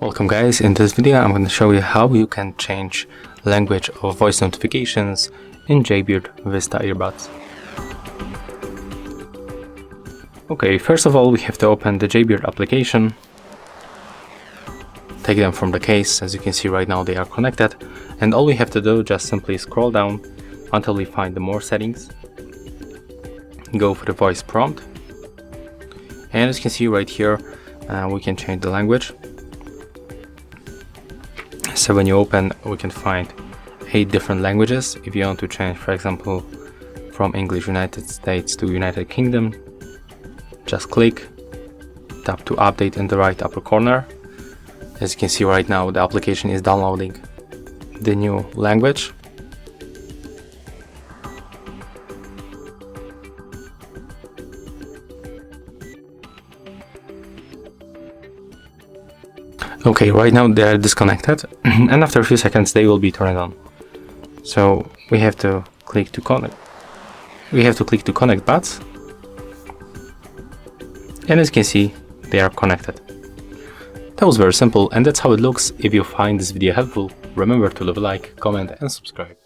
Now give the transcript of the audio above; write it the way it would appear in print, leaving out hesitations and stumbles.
Welcome guys, in this video I'm going to show you how you can change language of voice notifications in Jaybird Vista earbuds. Okay, first of all we have to open the Jaybird application, take them from the case. As you can see right now they are connected, and all we have to do just simply scroll down until we find the more settings, go for the voice prompt, and as you can see right here we can change the language. So when you open, we can find 8 different languages. If you want to change, for example, from English United States to United Kingdom, just click, tap to update in the right upper corner. As you can see right now, the application is downloading the new language. Okay, right now they are disconnected and after a few seconds they will be turned on. So we have to click to connect. We have to click to connect buds, and as you can see they are connected. That was very simple, and that's how it looks. If you find this video helpful, remember to leave a like, comment and subscribe.